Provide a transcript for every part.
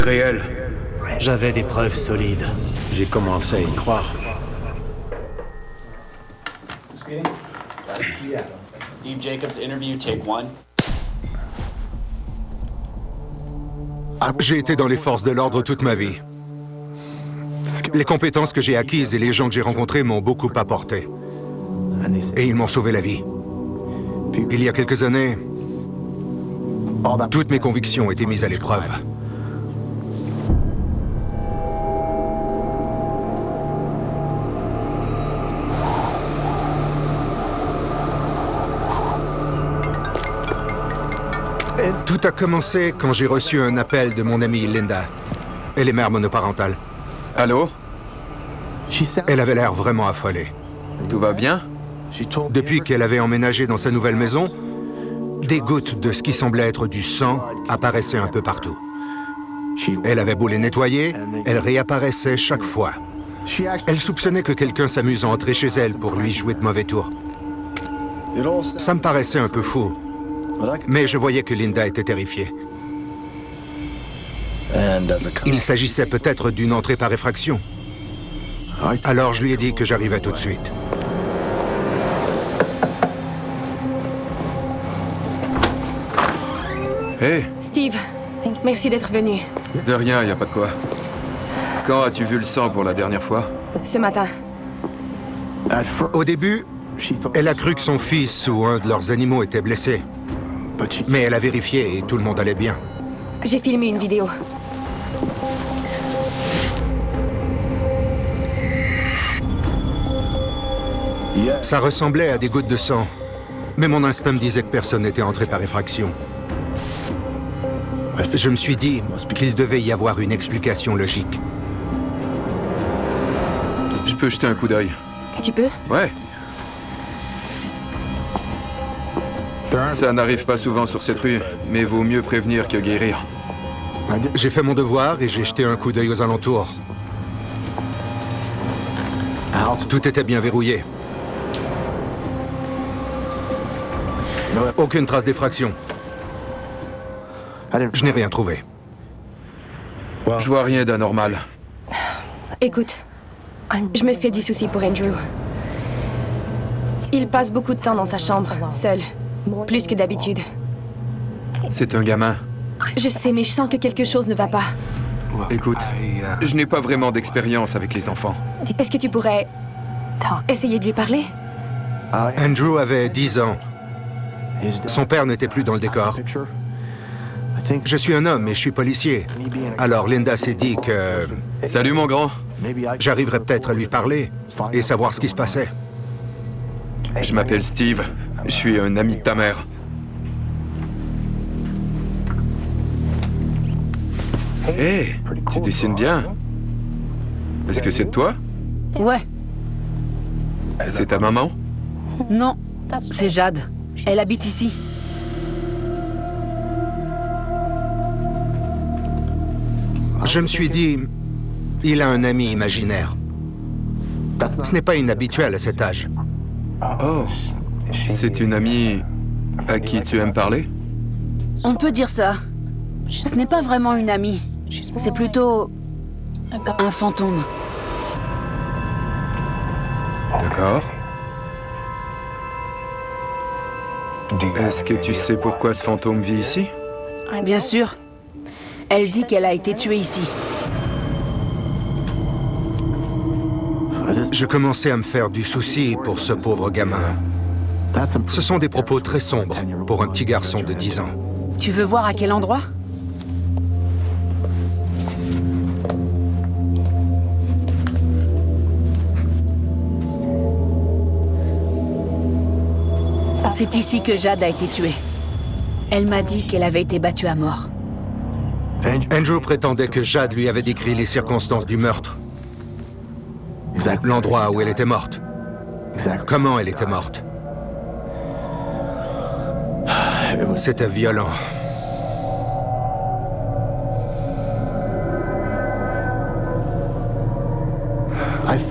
Réel. J'avais des preuves solides. J'ai commencé à y croire. Steve Jacobs interview, take one. J'ai été dans les forces de l'ordre toute ma vie. Les compétences que j'ai acquises et les gens que j'ai rencontrés m'ont beaucoup apporté. Et ils m'ont sauvé la vie. Il y a quelques années, toutes mes convictions ont été mises à l'épreuve. Tout a commencé quand j'ai reçu un appel de mon amie Linda. Elle est mère monoparentale. Allô? Elle avait l'air vraiment affolée. Tout va bien? Depuis qu'elle avait emménagé dans sa nouvelle maison, des gouttes de ce qui semblait être du sang apparaissaient un peu partout. Elle avait beau les nettoyer, elles réapparaissaient chaque fois. Elle soupçonnait que quelqu'un s'amuse à entrer chez elle pour lui jouer de mauvais tours. Ça me paraissait un peu fou, mais je voyais que Linda était terrifiée. Il s'agissait peut-être d'une entrée par effraction. Alors je lui ai dit que j'arrivais tout de suite. Hé, Steve, merci d'être venu. de rien, y a pas de quoi. Quand as-tu vu le sang pour la dernière fois? Ce matin. Au début, elle a cru que son fils ou un de leurs animaux était blessé. Mais elle a vérifié et tout le monde allait bien. J'ai filmé une vidéo. Ça ressemblait à des gouttes de sang. Mais mon instinct me disait que personne n'était entré par effraction. Je me suis dit qu'il devait y avoir une explication logique. Je peux jeter un coup d'œil? Tu peux? Ouais. Ça n'arrive pas souvent sur cette rue, mais vaut mieux prévenir que guérir. J'ai fait mon devoir et j'ai jeté un coup d'œil aux alentours. Tout était bien verrouillé. Aucune trace d'effraction. Je n'ai rien trouvé. Je vois rien d'anormal. Écoute, je me fais du souci pour Andrew. Il passe beaucoup de temps dans sa chambre, seul. Plus que d'habitude. C'est un gamin. Je sais, mais je sens que quelque chose ne va pas. Écoute, je n'ai pas vraiment d'expérience avec les enfants. Est-ce que tu pourrais essayer de lui parler? Andrew avait 10 ans. Son père n'était plus dans le décor. Je suis un homme et je suis policier. Alors Linda s'est dit que Salut mon grand. j'arriverais peut-être à lui parler et savoir ce qui se passait. Je m'appelle Steve. Je suis un ami de ta mère. Hé, tu dessines bien. Est-ce que c'est de toi? Ouais, C'est ta maman? non, c'est Jade. Elle habite ici. Je me suis dit, il a un ami imaginaire. Ce n'est pas inhabituel à cet âge. Oh, c'est une amie à qui tu aimes parler? On peut dire ça. Ce n'est pas vraiment une amie. C'est plutôt un fantôme. D'accord. Est-ce que tu sais pourquoi ce fantôme vit ici? Bien sûr. Elle dit qu'elle a été tuée ici. Je commençais à me faire du souci pour ce pauvre gamin. Ce sont des propos très sombres pour un petit garçon de 10 ans. Tu veux voir à quel endroit? C'est ici que Jade a été tuée. Elle m'a dit qu'elle avait été battue à mort. Andrew prétendait que Jade lui avait décrit les circonstances du meurtre. L'endroit où elle était morte. Comment elle était morte. C'était violent.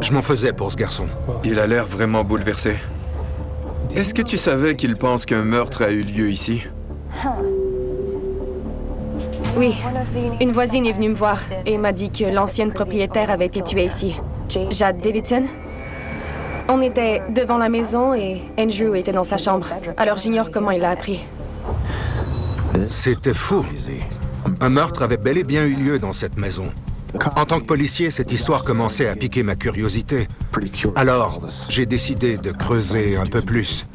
Je m'en faisais pour ce garçon. Il a l'air vraiment bouleversé. Est-ce que tu savais qu'il pense qu'un meurtre a eu lieu ici? Oui, une voisine est venue me voir et m'a dit que l'ancienne propriétaire avait été tuée ici. Jade Davidson. On était devant la maison et Andrew était dans sa chambre. Alors j'ignore comment il l'a appris. C'était fou. Un meurtre avait bel et bien eu lieu dans cette maison. En tant que policier, cette histoire commençait à piquer ma curiosité. Alors, j'ai décidé de creuser un peu plus.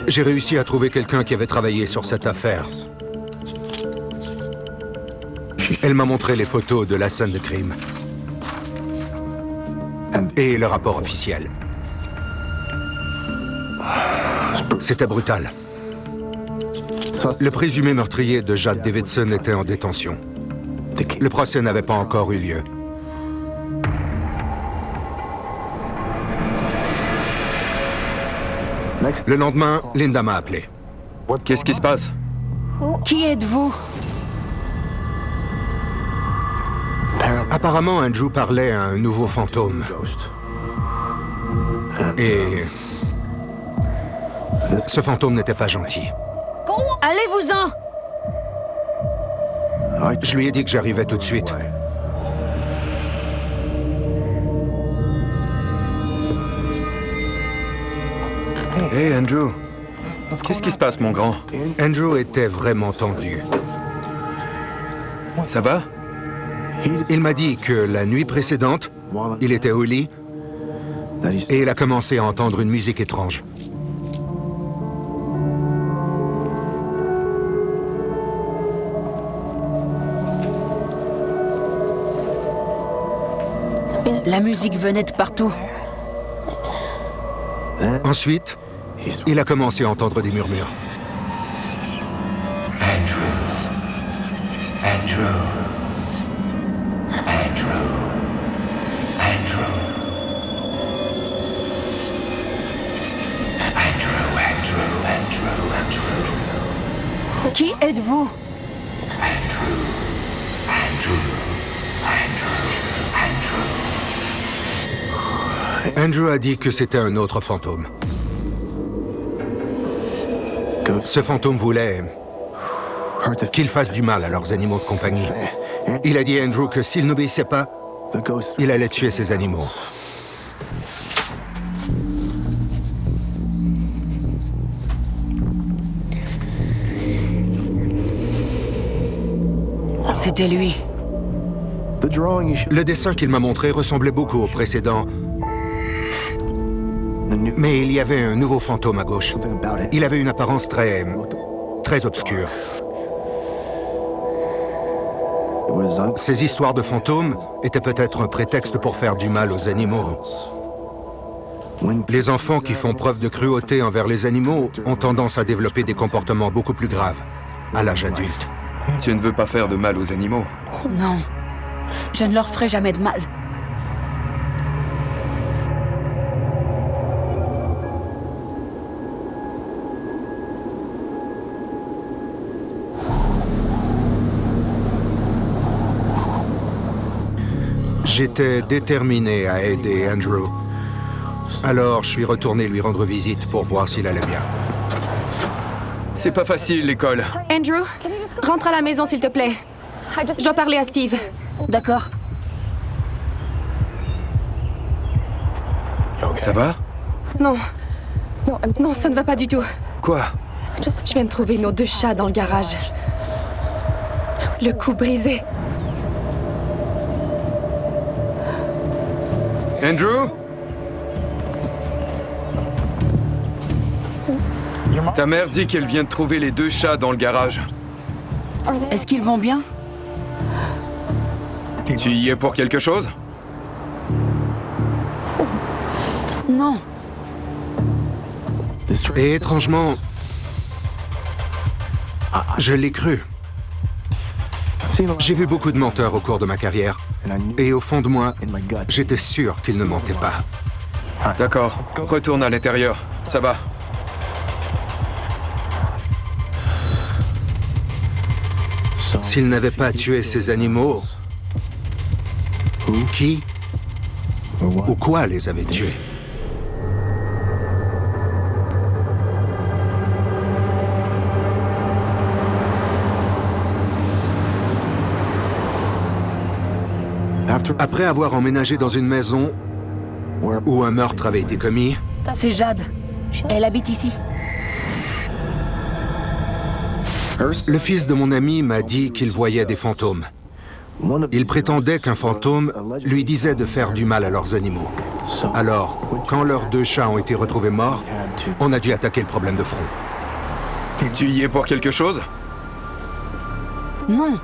J'ai réussi à trouver quelqu'un qui avait travaillé sur cette affaire. Elle m'a montré les photos de la scène de crime. Et le rapport officiel. C'était brutal. Le présumé meurtrier de Jade Davidson était en détention. Le procès n'avait pas encore eu lieu. Le lendemain, Linda m'a appelé. Qu'est-ce qui se passe? Qui êtes-vous? Apparemment, Andrew parlait à un nouveau fantôme. Et ce fantôme n'était pas gentil. Allez-vous-en! Je lui ai dit que j'arrivais tout de suite. Hé, Andrew. Qu'est-ce qui se passe, mon grand? Andrew était vraiment tendu. Ça va? Il m'a dit que la nuit précédente, il était au lit et il a commencé à entendre une musique étrange. La musique venait de partout. Ensuite, il a commencé à entendre des murmures. Andrew. Andrew. Andrew. Andrew. Andrew, Andrew, Andrew, Andrew. Qui êtes-vous? Andrew. Andrew. Andrew. Andrew. Andrew a dit que c'était un autre fantôme. Ce fantôme voulait qu'il fasse du mal à leurs animaux de compagnie. Il a dit à Andrew que s'il n'obéissait pas, il allait tuer ses animaux. C'était lui. Le dessin qu'il m'a montré ressemblait beaucoup au précédent. Mais il y avait un nouveau fantôme à gauche. Il avait une apparence très obscure. Ces histoires de fantômes étaient peut-être un prétexte pour faire du mal aux animaux. Les enfants qui font preuve de cruauté envers les animaux ont tendance à développer des comportements beaucoup plus graves à l'âge adulte. Tu ne veux pas faire de mal aux animaux? Non. Je ne leur ferai jamais de mal. J'étais déterminé à aider Andrew. Alors, je suis retourné lui rendre visite pour voir s'il allait bien. C'est pas facile, l'école. Andrew, rentre à la maison, s'il te plaît. Je dois parler à Steve. D'accord. Ça va? Non. Non, ça ne va pas du tout. Quoi? Je viens de trouver nos 2 chats dans le garage. Le cou brisé. Andrew? Ta mère dit qu'elle vient de trouver les 2 chats dans le garage. Est-ce qu'ils vont bien? Tu y es pour quelque chose? Non. Et étrangement, je l'ai cru. J'ai vu beaucoup de menteurs au cours de ma carrière. Et au fond de moi, j'étais sûr qu'ils ne mentaient pas. D'accord. Retourne à l'intérieur. Ça va. S'il n'avait pas tué ces animaux, Qui ou quoi les avait tués? Après avoir emménagé dans une maison où un meurtre avait été commis, C'est Jade. Elle habite ici. le fils de mon ami m'a dit qu'il voyait des fantômes. Il prétendait qu'un fantôme lui disait de faire du mal à leurs animaux. Alors, quand leurs 2 chats ont été retrouvés morts, on a dû attaquer le problème de front. Tu y es pour quelque chose? Non.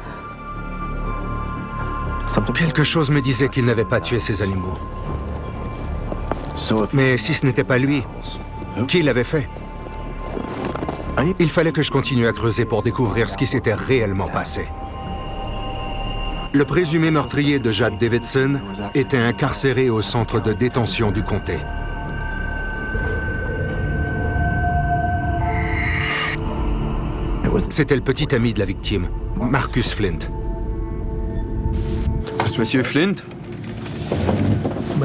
Quelque chose me disait qu'il n'avait pas tué ces animaux. Mais si ce n'était pas lui, qui l'avait fait? Il fallait que je continue à creuser pour découvrir ce qui s'était réellement passé. Le présumé meurtrier de Jade Davidson était incarcéré au centre de détention du comté. C'était le petit ami de la victime, Marcus Flint. Monsieur Flint?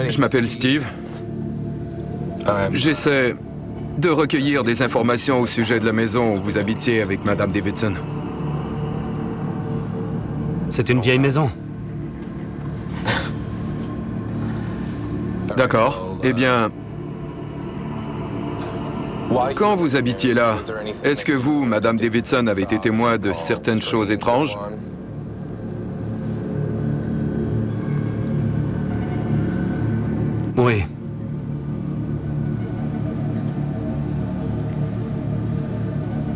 Je m'appelle Steve. J'essaie de recueillir des informations au sujet de la maison où vous habitiez avec Madame Davidson. C'est une vieille maison. D'accord. Eh bien, quand vous habitiez là, est-ce que vous, Madame Davidson, avez été témoin de certaines choses étranges? Oui.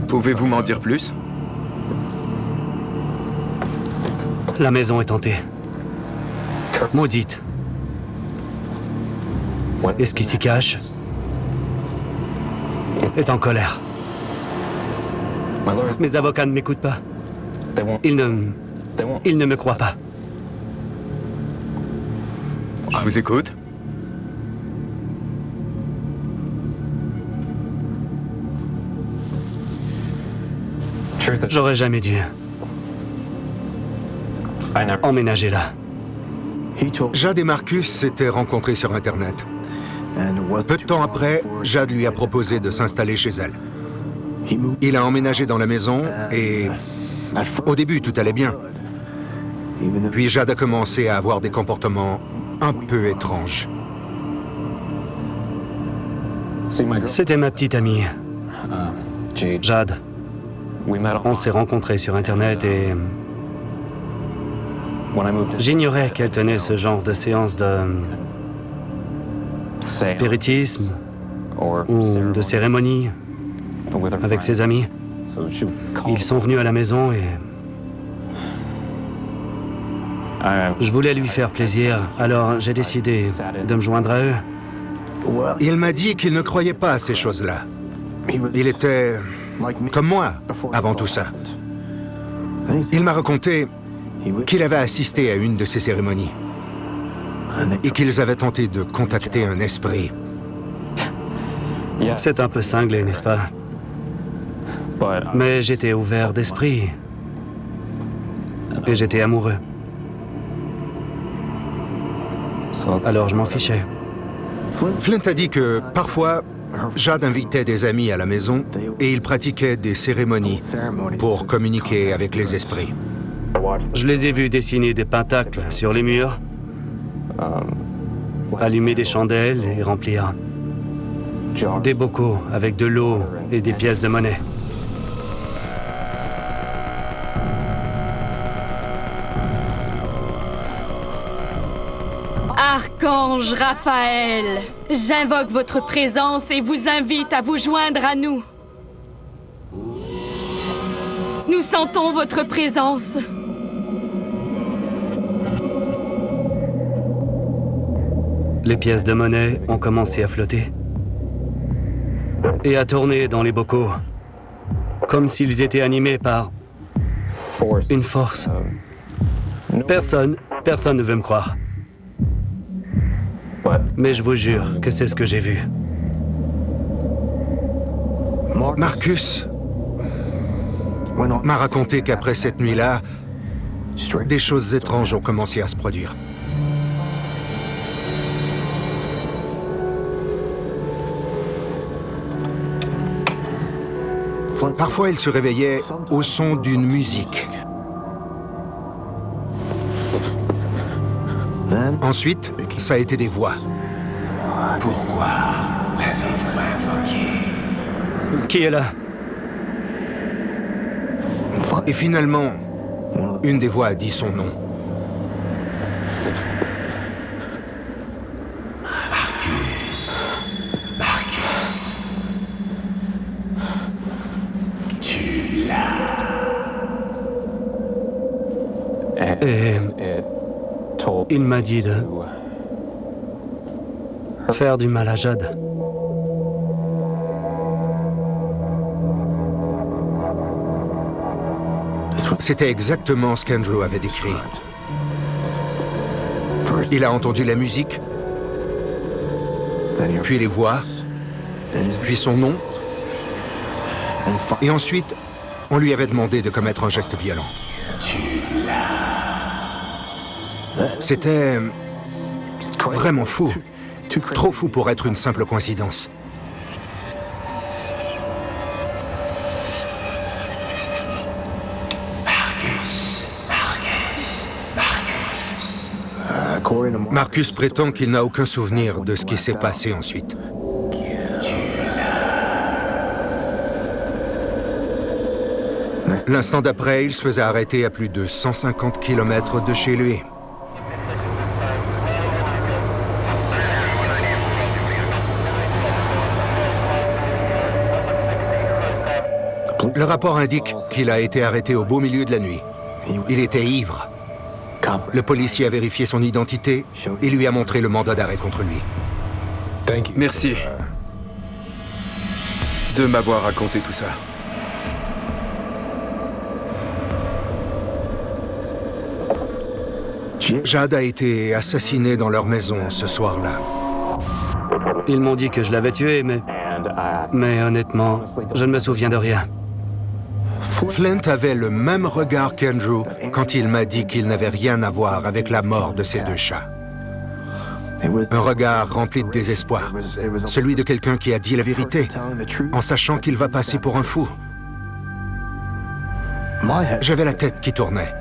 Pouvez-vous m'en dire plus? La maison est hantée. Maudite. Et ce qui s'y cache est en colère. Mes avocats ne m'écoutent pas. Ils ne me croient pas. Je vous écoute. J'aurais jamais dû emménager là. Jade et Marcus s'étaient rencontrés sur Internet. Peu de temps après, Jade lui a proposé de s'installer chez elle. Il a emménagé dans la maison et au début, tout allait bien. Puis Jade a commencé à avoir des comportements un peu étranges. C'était ma petite amie, Jade. On s'est rencontrés sur Internet et j'ignorais qu'elle tenait ce genre de séance de spiritisme ou de cérémonie avec ses amis. Ils sont venus à la maison et je voulais lui faire plaisir, alors j'ai décidé de me joindre à eux. Il m'a dit qu'il ne croyait pas à ces choses-là. Il était comme moi avant tout ça. Il m'a raconté qu'il avait assisté à une de ces cérémonies et qu'ils avaient tenté de contacter un esprit. C'est un peu cinglé, n'est-ce pas? Mais j'étais ouvert d'esprit et j'étais amoureux. Alors je m'en fichais. Flint a dit que parfois, Jade invitait des amis à la maison et ils pratiquaient des cérémonies pour communiquer avec les esprits. Je les ai vus dessiner des pentacles sur les murs, allumer des chandelles et remplir des bocaux avec de l'eau et des pièces de monnaie. Archange Raphaël, j'invoque votre présence et vous invite à vous joindre à nous. Nous sentons votre présence. Les pièces de monnaie ont commencé à flotter et à tourner dans les bocaux, comme s'ils étaient animés par une force. Personne ne veut me croire. Mais je vous jure que c'est ce que j'ai vu. Marcus m'a raconté qu'après cette nuit-là, des choses étranges ont commencé à se produire. Parfois, il se réveillait au son d'une musique. Ensuite, ça a été des voix. Pourquoi avez-vous invoqué? Qui est là? Et finalement, une des voix a dit son nom. Marcus. Tu l'as. Et il m'a dit de faire du mal à Jade. C'était exactement ce qu'Andrew avait décrit. Il a entendu la musique, puis les voix, puis son nom, et ensuite, on lui avait demandé de commettre un geste violent. C'était vraiment fou. Trop fou pour être une simple coïncidence. Marcus prétend qu'il n'a aucun souvenir de ce qui s'est passé ensuite. L'instant d'après, il se faisait arrêter à plus de 150 km de chez lui. Le rapport indique qu'il a été arrêté au beau milieu de la nuit. Il était ivre. Le policier a vérifié son identité et lui a montré le mandat d'arrêt contre lui. Merci de m'avoir raconté tout ça. Jade a été assassinée dans leur maison ce soir-là. Ils m'ont dit que je l'avais tué, mais honnêtement, je ne me souviens de rien. Flint avait le même regard qu'Andrew quand il m'a dit qu'il n'avait rien à voir avec la mort de ses deux chats. Un regard rempli de désespoir, celui de quelqu'un qui a dit la vérité, en sachant qu'il va passer pour un fou. J'avais la tête qui tournait.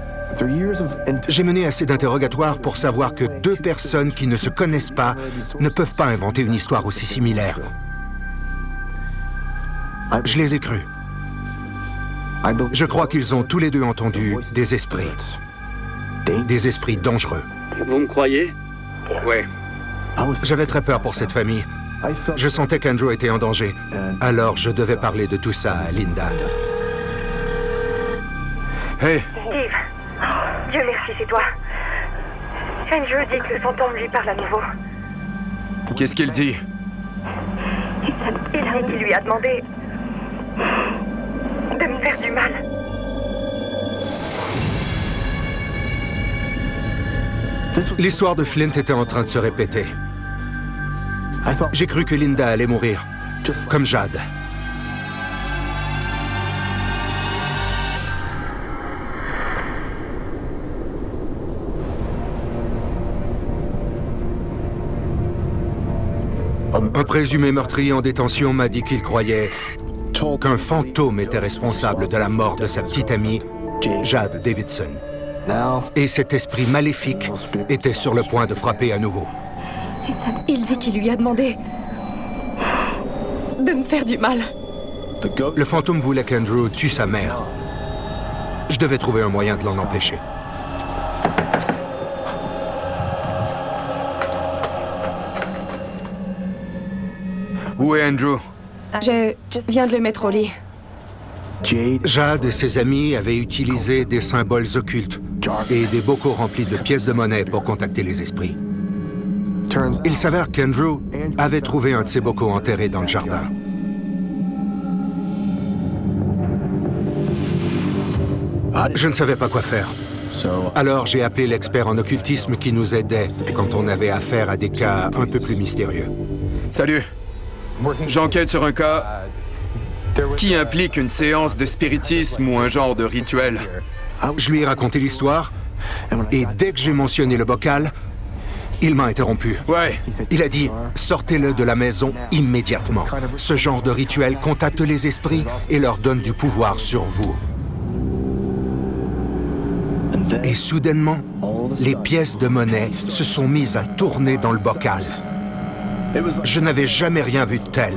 J'ai mené assez d'interrogatoires pour savoir que deux personnes qui ne se connaissent pas ne peuvent pas inventer une histoire aussi similaire. Je les ai crus. Je crois qu'ils ont tous les deux entendu des esprits. Des esprits dangereux. Vous me croyez? Ouais. J'avais très peur pour cette famille. Je sentais qu'Andrew était en danger. Alors je devais parler de tout ça à Linda. Hey, Steve, Dieu merci, c'est toi. Andrew dit que le fantôme lui parle à nouveau. qu'est-ce qu'il dit? Il dit qu'il lui a demandé de me faire du mal. L'histoire de Flint était en train de se répéter. J'ai cru que Linda allait mourir, comme Jade. Un présumé meurtrier en détention m'a dit qu'il croyait qu'un fantôme était responsable de la mort de sa petite amie, Jade Davidson. Et cet esprit maléfique était sur le point de frapper à nouveau. Il dit qu'il lui a demandé de me faire du mal. Le fantôme voulait qu'Andrew tue sa mère. Je devais trouver un moyen de l'en empêcher. Où est Andrew? Je viens de le mettre au lit. Jade et ses amis avaient utilisé des symboles occultes et des bocaux remplis de pièces de monnaie pour contacter les esprits. Il s'avère qu'Andrew avait trouvé un de ces bocaux enterrés dans le jardin. Je ne savais pas quoi faire. Alors j'ai appelé l'expert en occultisme qui nous aidait quand on avait affaire à des cas un peu plus mystérieux. Salut. J'enquête sur un cas qui implique une séance de spiritisme ou un genre de rituel. Je lui ai raconté l'histoire, et dès que j'ai mentionné le bocal, Il m'a interrompu. Ouais. Il a dit « Sortez-le de la maison immédiatement. Ce genre de rituel contacte les esprits et leur donne du pouvoir sur vous. » Et soudainement, les pièces de monnaie se sont mises à tourner dans le bocal. Je n'avais jamais rien vu de tel.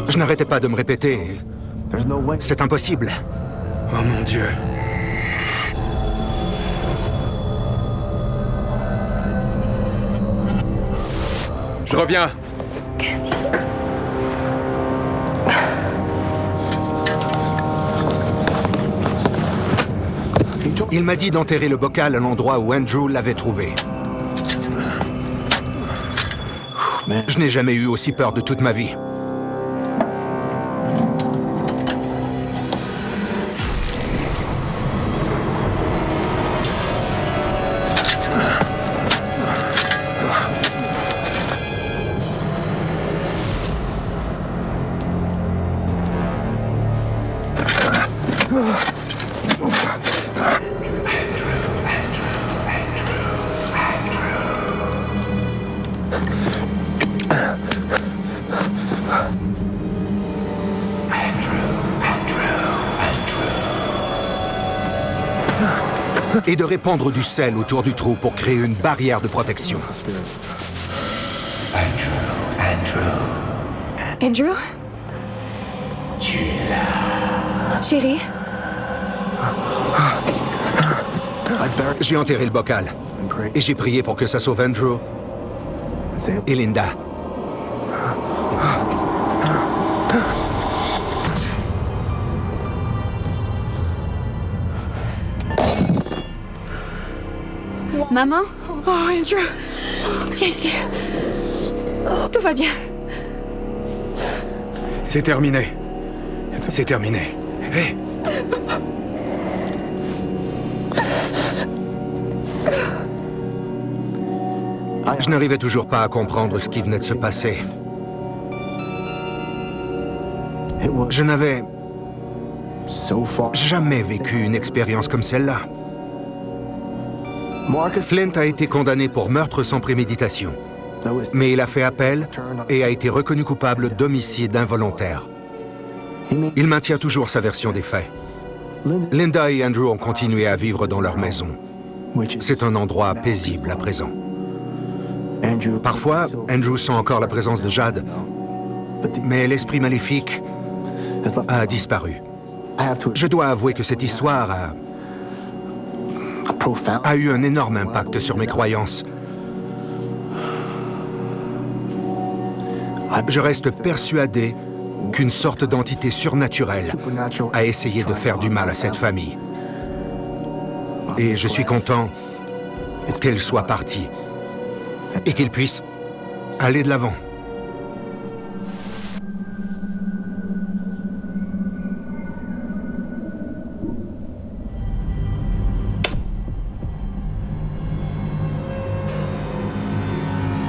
Je n'arrêtais pas de me répéter. C'est impossible. Oh mon Dieu. Je reviens. Il m'a dit d'enterrer le bocal à l'endroit où Andrew l'avait trouvé. Je n'ai jamais eu aussi peur de toute ma vie. Et de répandre du sel autour du trou pour créer une barrière de protection. Andrew? Tu l'as. Chérie? J'ai enterré le bocal. Et j'ai prié pour que ça sauve Andrew et Linda. Maman? Oh, Andrew! Viens ici. Tout va bien. C'est terminé. C'est terminé. Hé! Je n'arrivais toujours pas à comprendre ce qui venait de se passer. Je n'avais jamais vécu une expérience comme celle-là. Flint a été condamné pour meurtre sans préméditation, mais il a fait appel et a été reconnu coupable d'homicide involontaire. Il maintient toujours sa version des faits. Linda et Andrew ont continué à vivre dans leur maison. C'est un endroit paisible à présent. Parfois, Andrew sent encore la présence de Jade, mais l'esprit maléfique a disparu. Je dois avouer que cette histoire a eu un énorme impact sur mes croyances. Je reste persuadé qu'une sorte d'entité surnaturelle a essayé de faire du mal à cette famille. Et je suis content qu'elle soit partie et qu'ils puissent aller de l'avant.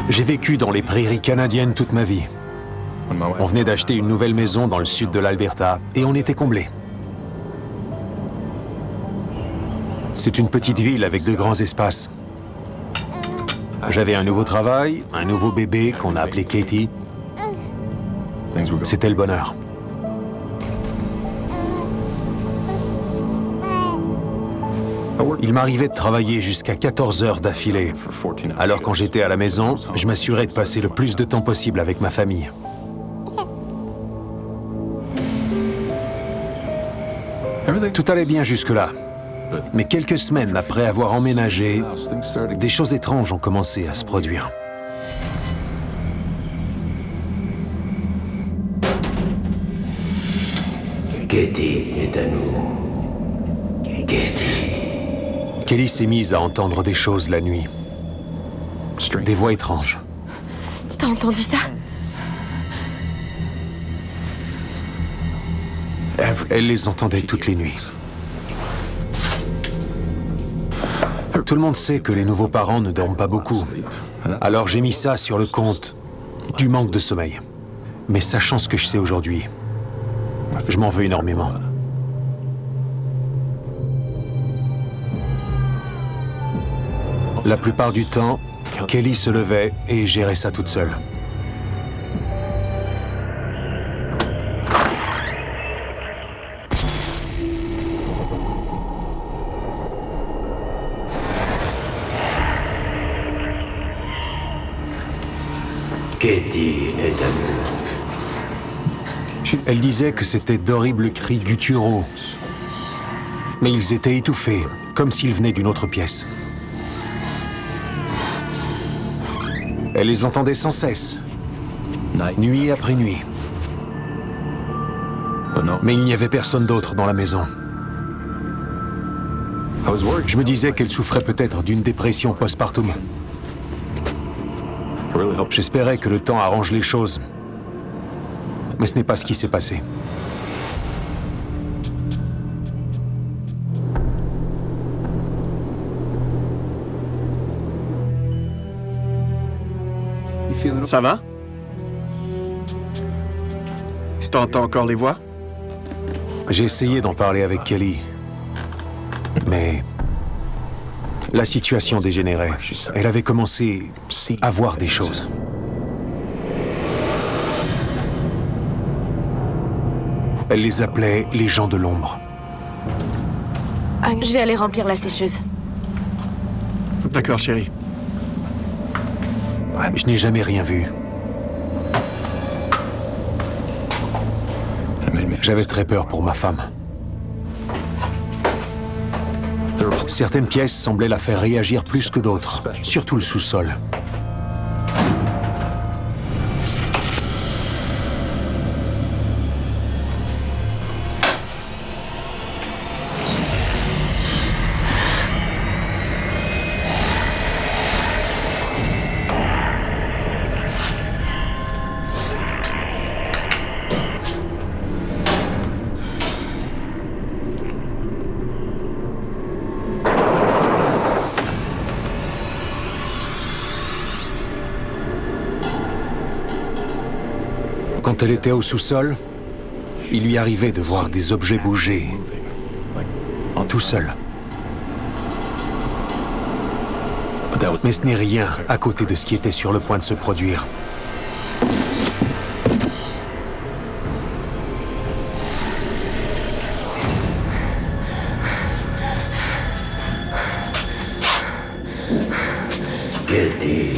J'ai vécu dans les prairies canadiennes toute ma vie. On venait d'acheter une nouvelle maison dans le sud de l'Alberta et on était comblés. C'est une petite ville avec de grands espaces. J'avais un nouveau travail, un nouveau bébé qu'on a appelé Katie. C'était le bonheur. Il m'arrivait de travailler jusqu'à 14 heures d'affilée. Alors quand j'étais à la maison, je m'assurais de passer le plus de temps possible avec ma famille. Tout allait bien jusque-là. Mais quelques semaines après avoir emménagé, des choses étranges ont commencé à se produire. Katie est à nous. Katie. Kelly s'est mise à entendre des choses la nuit. Des voix étranges. T'as entendu ça? Elle les entendait toutes les nuits. Tout le monde sait que les nouveaux parents ne dorment pas beaucoup. Alors j'ai mis ça sur le compte du manque de sommeil. Mais sachant ce que je sais aujourd'hui, je m'en veux énormément. La plupart du temps, Kelly se levait et gérait ça toute seule. Katie est à nous. Elle disait que c'était d'horribles cris gutturaux. Mais ils étaient étouffés, comme s'ils venaient d'une autre pièce. Elle les entendait sans cesse, nuit après nuit. Mais il n'y avait personne d'autre dans la maison. Je me disais qu'elle souffrait peut-être d'une dépression postpartum. J'espérais que le temps arrange les choses. Mais ce n'est pas ce qui s'est passé. Ça va? T'entends encore les voix? J'ai essayé d'en parler avec Kelly. Mais la situation dégénérait. Elle avait commencé à voir des choses. Elle les appelait les gens de l'ombre. Je vais aller remplir la sécheuse. D'accord, chérie. Je n'ai jamais rien vu. J'avais très peur pour ma femme. Certaines pièces semblaient la faire réagir plus que d'autres, surtout le sous-sol. Quand elle était au sous-sol, il lui arrivait de voir des objets bouger, tout seul. Mais ce n'est rien à côté de ce qui était sur le point de se produire. Katie.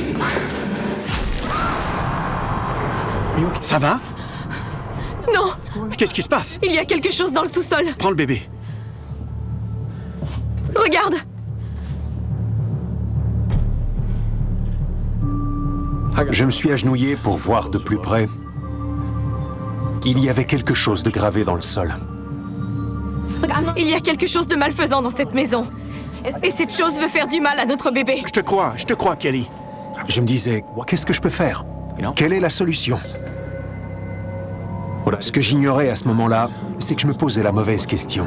Ça va? Non! Qu'est-ce qui se passe? Il y a quelque chose dans le sous-sol. Prends le bébé. Regarde! Je me suis agenouillé pour voir de plus près. Il y avait quelque chose de gravé dans le sol. Il y a quelque chose de malfaisant dans cette maison. Et cette chose veut faire du mal à notre bébé. Je te crois, Kelly. Je me disais, qu'est-ce que je peux faire? Quelle est la solution? Ce que j'ignorais à ce moment-là, c'est que je me posais la mauvaise question.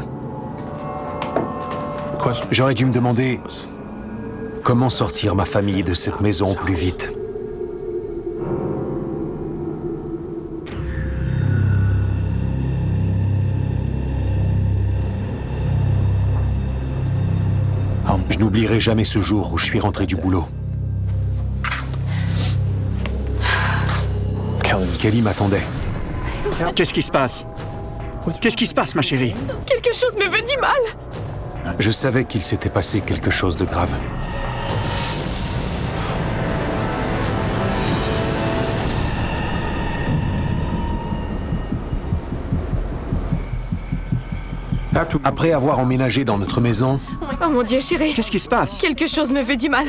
J'aurais dû me demander comment sortir ma famille de cette maison plus vite. Je n'oublierai jamais ce jour où je suis rentré du boulot. Kelly m'attendait. Qu'est-ce qui se passe? Qu'est-ce qui se passe, ma chérie? Quelque chose me veut du mal. Je savais qu'il s'était passé quelque chose de grave. Après avoir emménagé dans notre maison, Oh mon Dieu, chérie. Qu'est-ce qui se passe? Quelque chose me veut du mal.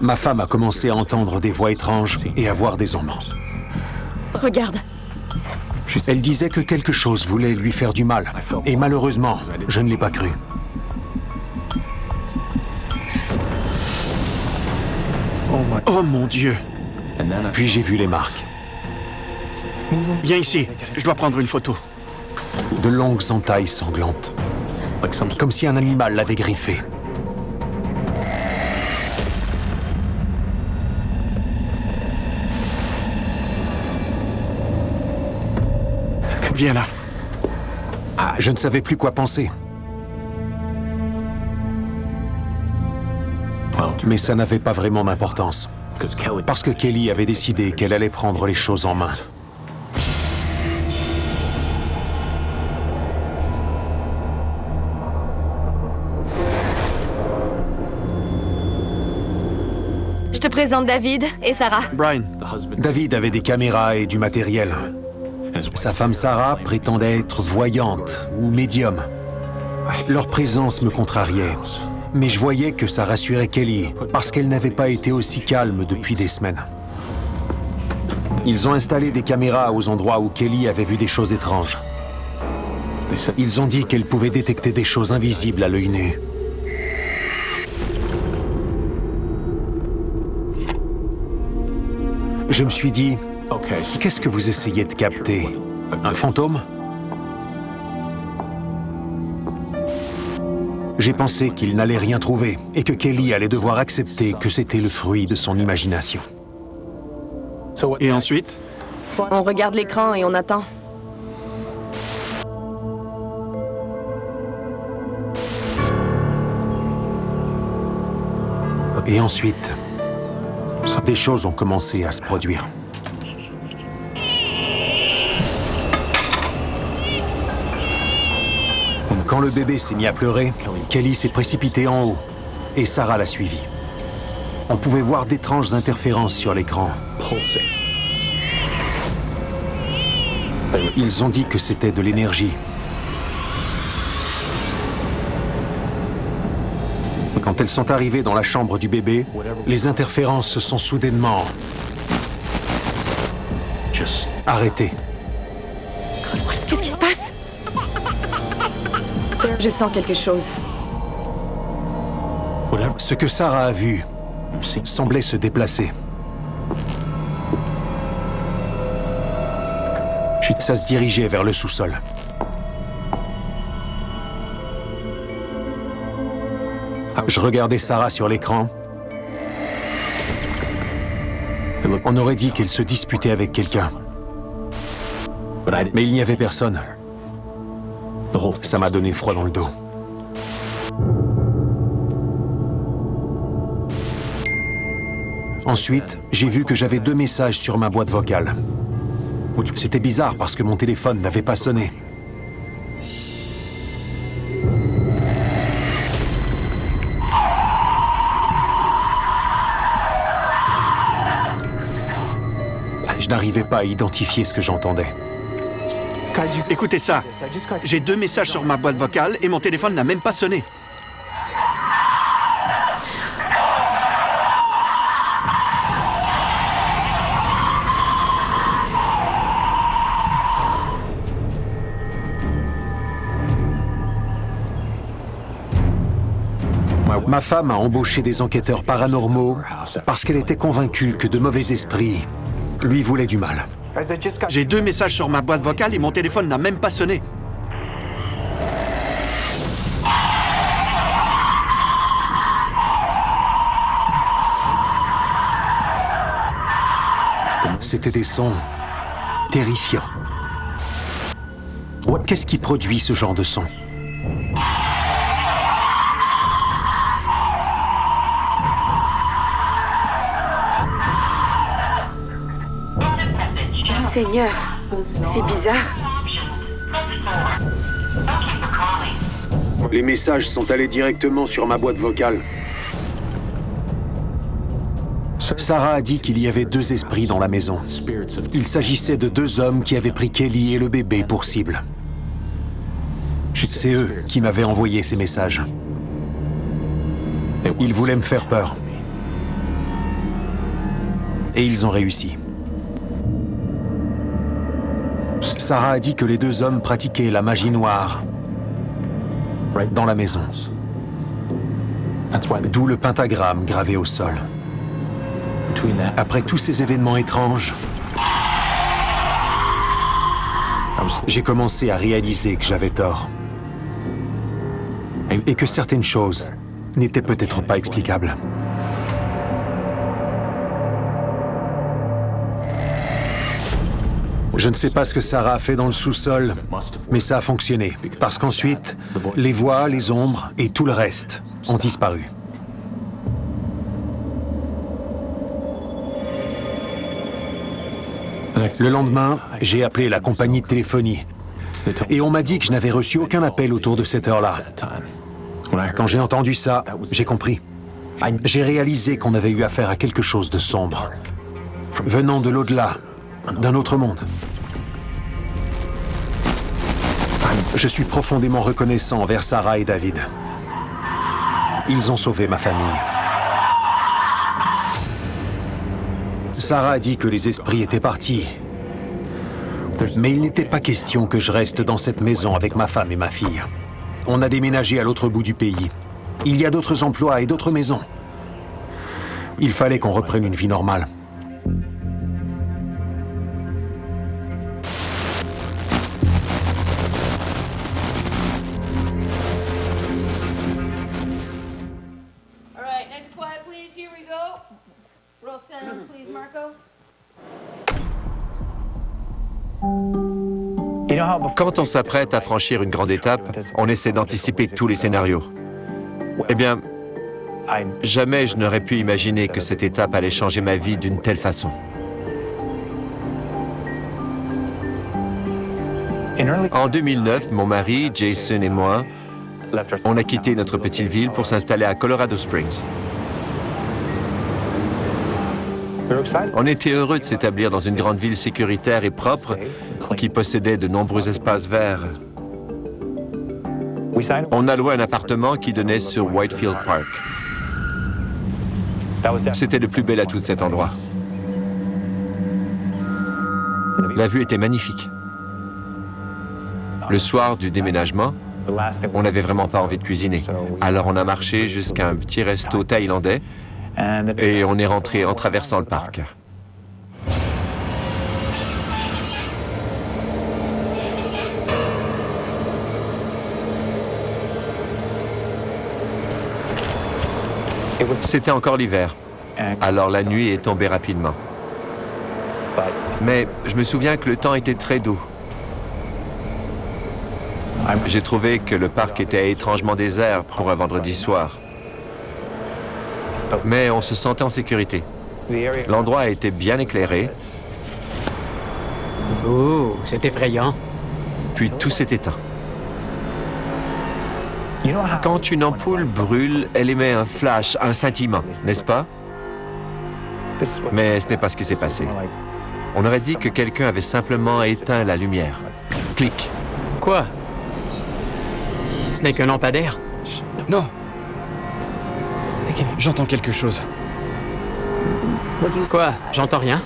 ma femme a commencé à entendre des voix étranges et à voir des ombres. Regarde. Elle disait que quelque chose voulait lui faire du mal. Et malheureusement, je ne l'ai pas cru. Oh mon Dieu! Puis j'ai vu les marques. Viens ici, je dois prendre une photo. De longues entailles sanglantes. Comme si un animal l'avait griffé. Viens là. Je ne savais plus quoi penser. Mais ça n'avait pas vraiment d'importance. Parce que Kelly avait décidé qu'elle allait prendre les choses en main. Je te présente David et Sarah. Brian. David avait des caméras et du matériel. Sa femme Sarah prétendait être voyante ou médium. Leur présence me contrariait. Mais je voyais que ça rassurait Kelly, parce qu'elle n'avait pas été aussi calme depuis des semaines. Ils ont installé des caméras aux endroits où Kelly avait vu des choses étranges. Ils ont dit qu'elle pouvait détecter des choses invisibles à l'œil nu. Je me suis dit, qu'est-ce que vous essayez de capter? Un fantôme? J'ai pensé qu'il n'allait rien trouver et que Kelly allait devoir accepter que c'était le fruit de son imagination. Et ensuite? On regarde l'écran et on attend. Et ensuite, des choses ont commencé à se produire. Quand le bébé s'est mis à pleurer, Kelly s'est précipitée en haut et Sarah l'a suivi. On pouvait voir d'étranges interférences sur l'écran. Ils ont dit que c'était de l'énergie. Quand elles sont arrivées dans la chambre du bébé, les interférences se sont soudainement arrêtées. Qu'est-ce qui se passe? Je sens quelque chose. Ce que Sarah a vu semblait se déplacer. Ça se dirigeait vers le sous-sol. Je regardais Sarah sur l'écran. On aurait dit qu'elle se disputait avec quelqu'un. Mais il n'y avait personne. Ça m'a donné froid dans le dos. Ensuite, j'ai vu que j'avais 2 messages sur ma boîte vocale. C'était bizarre parce que mon téléphone n'avait pas sonné. Je n'arrivais pas à identifier ce que j'entendais. Écoutez ça. J'ai 2 messages sur ma boîte vocale et mon téléphone n'a même pas sonné. Ma femme a embauché des enquêteurs paranormaux parce qu'elle était convaincue que de mauvais esprits lui voulaient du mal. J'ai 2 messages sur ma boîte vocale et mon téléphone n'a même pas sonné. C'était des sons terrifiants. Qu'est-ce qui produit ce genre de son? Seigneur, c'est bizarre. Les messages sont allés directement sur ma boîte vocale. Sarah a dit qu'il y avait 2 esprits dans la maison. Il s'agissait de 2 hommes qui avaient pris Kelly et le bébé pour cible. C'est eux qui m'avaient envoyé ces messages. Ils voulaient me faire peur. Et ils ont réussi. Sarah a dit que les 2 hommes pratiquaient la magie noire dans la maison. D'où le pentagramme gravé au sol. Après tous ces événements étranges, j'ai commencé à réaliser que j'avais tort. Et que certaines choses n'étaient peut-être pas explicables. Je ne sais pas ce que Sarah a fait dans le sous-sol, mais ça a fonctionné. Parce qu'ensuite, les voix, les ombres et tout le reste ont disparu. Le lendemain, j'ai appelé la compagnie de téléphonie. Et on m'a dit que je n'avais reçu aucun appel autour de cette heure-là. Quand j'ai entendu ça, j'ai compris. J'ai réalisé qu'on avait eu affaire à quelque chose de sombre, venant de l'au-delà, d'un autre monde. Je suis profondément reconnaissant envers Sarah et David. Ils ont sauvé ma famille. Sarah a dit que les esprits étaient partis. Mais il n'était pas question que je reste dans cette maison avec ma femme et ma fille. On a déménagé à l'autre bout du pays. Il y a d'autres emplois et d'autres maisons. Il fallait qu'on reprenne une vie normale. All right, next quiet, please. Here we go. Roll sound, please, Marco. Quand on s'apprête à franchir une grande étape, on essaie d'anticiper tous les scénarios. Eh bien, jamais je n'aurais pu imaginer que cette étape allait changer ma vie d'une telle façon. En 2009, mon mari, Jason et moi, on a quitté notre petite ville pour s'installer à Colorado Springs. On était heureux de s'établir dans une grande ville sécuritaire et propre qui possédait de nombreux espaces verts. On a loué un appartement qui donnait sur Whitefield Park. C'était le plus bel atout de cet endroit. La vue était magnifique. Le soir du déménagement, on n'avait vraiment pas envie de cuisiner. Alors on a marché jusqu'à un petit resto thaïlandais et on est rentré en traversant le parc. C'était encore l'hiver, alors la nuit est tombée rapidement. Mais je me souviens que le temps était très doux. J'ai trouvé que le parc était étrangement désert pour un vendredi soir. Mais on se sentait en sécurité. L'endroit était bien éclairé. Oh, c'est effrayant. Puis tout s'est éteint. Quand une ampoule brûle, elle émet un flash, un scintillement, n'est-ce pas? Mais ce n'est pas ce qui s'est passé. On aurait dit que quelqu'un avait simplement éteint la lumière. Clic. Quoi? Ce n'est qu'un lampadaire? Non. J'entends quelque chose. Quoi? J'entends rien.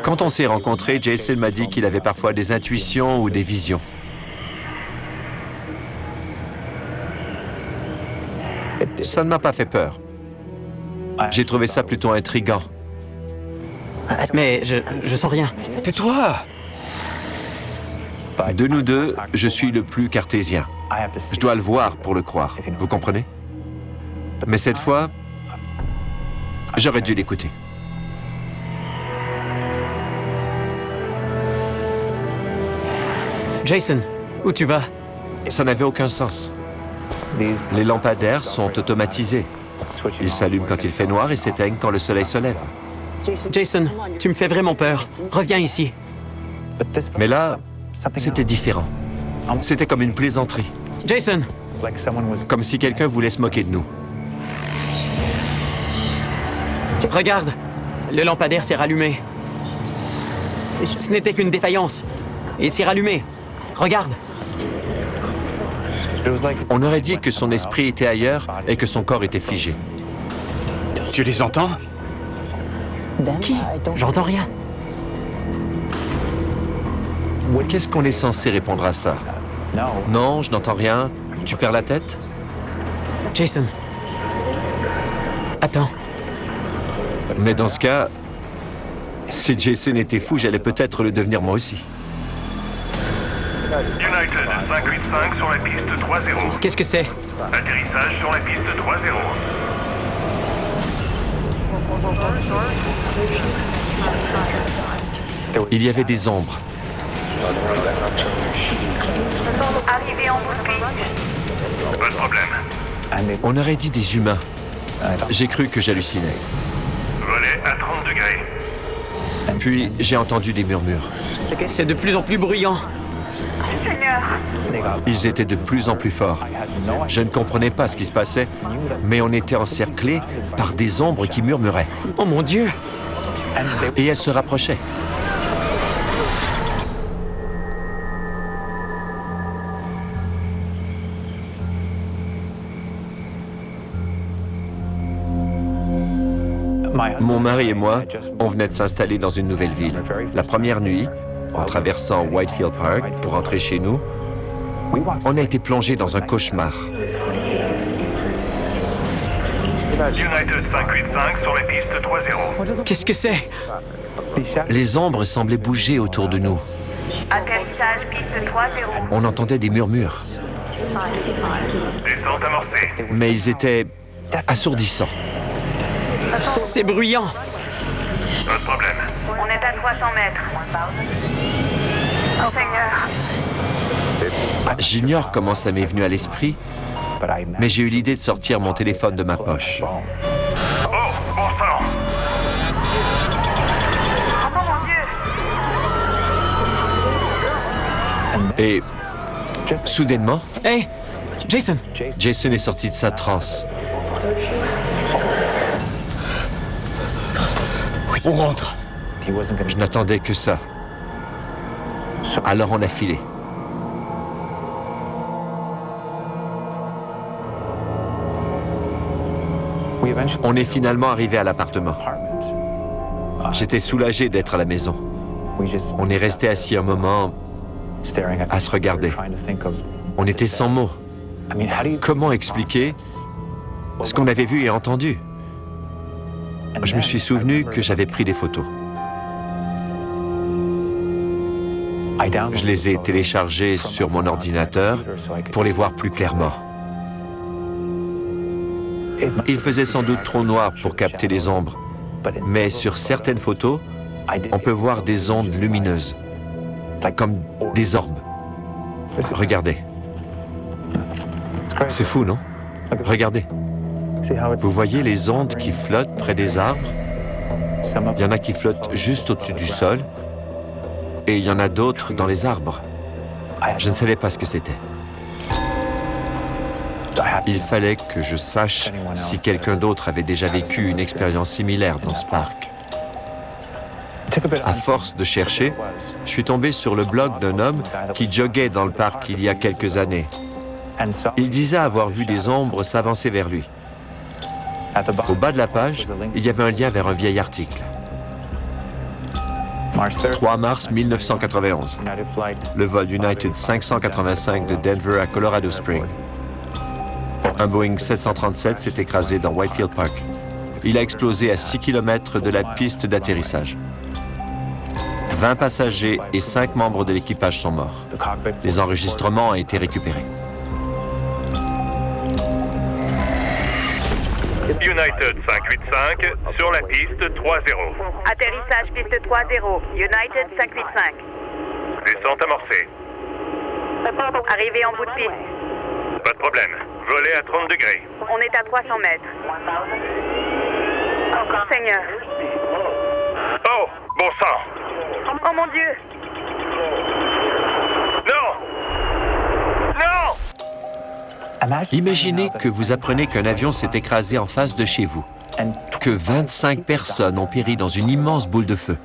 Quand on s'est rencontrés, Jason m'a dit qu'il avait parfois des intuitions ou des visions. Ça ne m'a pas fait peur. J'ai trouvé ça plutôt intriguant. Mais je sens rien. Tais-toi! De nous deux, je suis le plus cartésien. Je dois le voir pour le croire, vous comprenez? Mais cette fois, j'aurais dû l'écouter. Jason, où tu vas? Ça n'avait aucun sens. Les lampadaires sont automatisés. Ils s'allument quand il fait noir et s'éteignent quand le soleil se lève. Jason, tu me fais vraiment peur. Reviens ici. Mais là, c'était différent. C'était comme une plaisanterie. Jason! Comme si quelqu'un voulait se moquer de nous. Regarde! Le lampadaire s'est rallumé. Ce n'était qu'une défaillance. Il s'est rallumé. Regarde! On aurait dit que son esprit était ailleurs et que son corps était figé. Tu les entends? Qui? J'entends rien. Qu'est-ce qu'on est censé répondre à ça? Non, je n'entends rien. Tu perds la tête? Jason. Attends. Mais dans ce cas, si Jason était fou, j'allais peut-être le devenir moi aussi. United 585 sur la piste 3-0. Qu'est-ce que c'est? Atterrissage sur la piste 3-0. Il y avait des ombres. Arrivé en bouscuit. Pas de problème. On aurait dit des humains. J'ai cru que j'hallucinais. Volet à 30 degrés. Puis j'ai entendu des murmures. C'est de plus en plus bruyant. Seigneur, Ils étaient de plus en plus forts. Je ne comprenais pas ce qui se passait, mais on était encerclés par des ombres qui murmuraient. Oh mon Dieu! Et elles se rapprochaient. Mon mari et moi, on venait de s'installer dans une nouvelle ville. La première nuit, en traversant Whitefield Park pour rentrer chez nous, on a été plongé dans un cauchemar. United 585 sur la piste 3-0. Qu'est-ce que c'est? Les ombres semblaient bouger autour de nous. atterrissage piste 3-0. On entendait des murmures, Descente amorcée. mais ils étaient assourdissants. C'est bruyant. Pas de problème. On est à 300 mètres. Oh Seigneur, J'ignore comment ça m'est venu à l'esprit, mais j'ai eu l'idée de sortir mon téléphone de ma poche. Oh, bon sang. oh mon Dieu, Et soudainement, Hey, Jason! Jason est sorti de sa transe. On rentre. Je n'attendais que ça. Alors on a filé. On est finalement arrivé à l'appartement. J'étais soulagé d'être à la maison. On est resté assis un moment à se regarder. On était sans mots. Comment expliquer ce qu'on avait vu et entendu? Je me suis souvenu que j'avais pris des photos. Je les ai téléchargées sur mon ordinateur pour les voir plus clairement. Il faisait sans doute trop noir pour capter les ombres, mais sur certaines photos, on peut voir des ondes lumineuses, comme des orbes. Regardez. C'est fou, non? Regardez. Vous voyez les ondes qui flottent près des arbres? Il y en a qui flottent juste au-dessus du sol, et il y en a d'autres dans les arbres. Je ne savais pas ce que c'était. Il fallait que je sache si quelqu'un d'autre avait déjà vécu une expérience similaire dans ce parc. À force de chercher, je suis tombé sur le blog d'un homme qui joguait dans le parc il y a quelques années. Il disait avoir vu des ombres s'avancer vers lui. Au bas de la page, il y avait un lien vers un vieil article. 3 mars 1991. Le vol United 585 de Denver à Colorado Springs. Un Boeing 737 s'est écrasé dans Whitefield Park. Il a explosé à 6 km de la piste d'atterrissage. 20 passagers et 5 membres de l'équipage sont morts. Les enregistrements ont été récupérés. United 585 sur la piste 3-0. atterrissage piste 3-0. United 585. Descente amorcée. Arrivée en bout de piste. Pas de problème. Volet à 30 degrés. On est à 300 mètres. Seigneur. Oh, bon sang. Oh mon Dieu. Non! Non! Imaginez que vous apprenez qu'un avion s'est écrasé en face de chez vous, que 25 personnes ont péri dans une immense boule de feu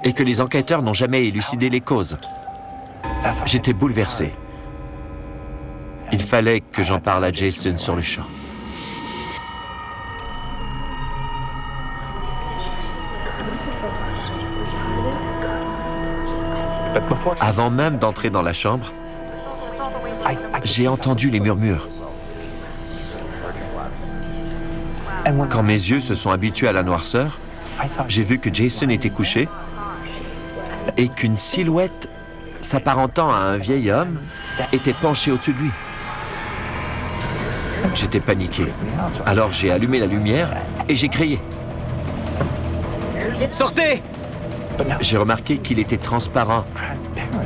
et que les enquêteurs n'ont jamais élucidé les causes. J'étais bouleversé. Il fallait que j'en parle à Jason sur le champ. Avant même d'entrer dans la chambre, j'ai entendu les murmures. Quand mes yeux se sont habitués à la noirceur, j'ai vu que Jason était couché et qu'une silhouette s'apparentant à un vieil homme était penchée au-dessus de lui. J'étais paniqué. Alors j'ai allumé la lumière et j'ai crié. Sortez! J'ai remarqué qu'il était transparent,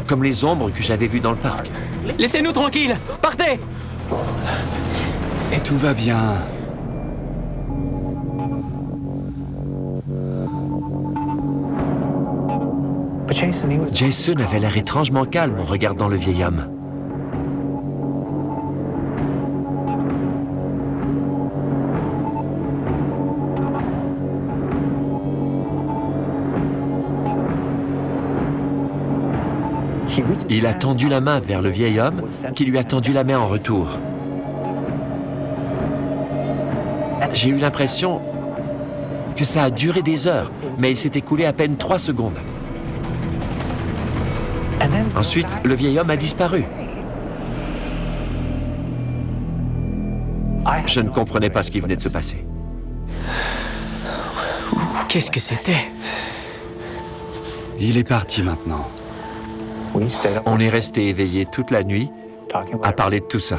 comme les ombres que j'avais vues dans le parc. Laissez-nous tranquilles! Partez! Et tout va bien. Jason avait l'air étrangement calme en regardant le vieil homme. Il a tendu la main vers le vieil homme, qui lui a tendu la main en retour. J'ai eu l'impression que ça a duré des heures, mais il s'est écoulé à peine 3 secondes. Ensuite, le vieil homme a disparu. Je ne comprenais pas ce qui venait de se passer. Qu'est-ce que c'était? Il est parti maintenant. On est resté éveillé toute la nuit à parler de tout ça.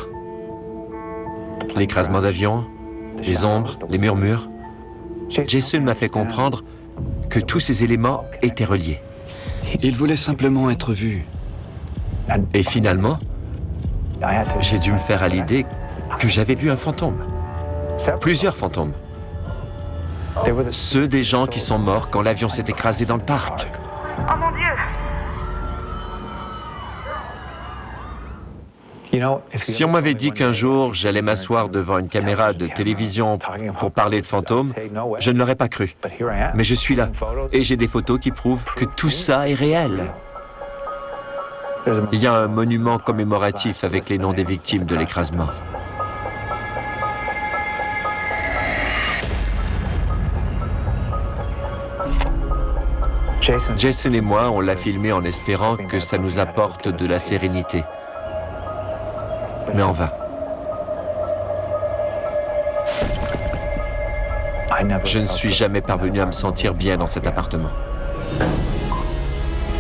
L'écrasement d'avion, les ombres, les murmures. Jason m'a fait comprendre que tous ces éléments étaient reliés. Il voulait simplement être vu. Et finalement, j'ai dû me faire à l'idée que j'avais vu un fantôme. Plusieurs fantômes. Ceux des gens qui sont morts quand l'avion s'est écrasé dans le parc. Oh mon Dieu! Si on m'avait dit qu'un jour j'allais m'asseoir devant une caméra de télévision pour parler de fantômes, je ne l'aurais pas cru. Mais je suis là, et j'ai des photos qui prouvent que tout ça est réel. Il y a un monument commémoratif avec les noms des victimes de l'écrasement. Jason et moi, on l'a filmé en espérant que ça nous apporte de la sérénité. Mais en vain. Je ne suis jamais parvenu à me sentir bien dans cet appartement.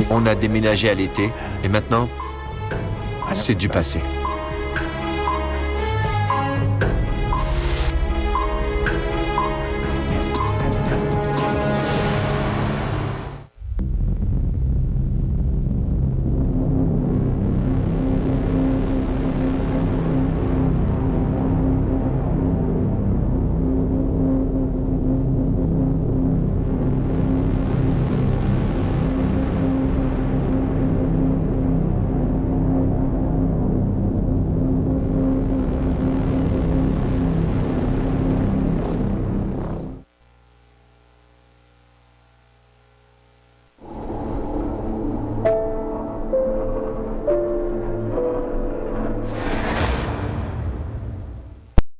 On a déménagé à l'été et maintenant, c'est du passé.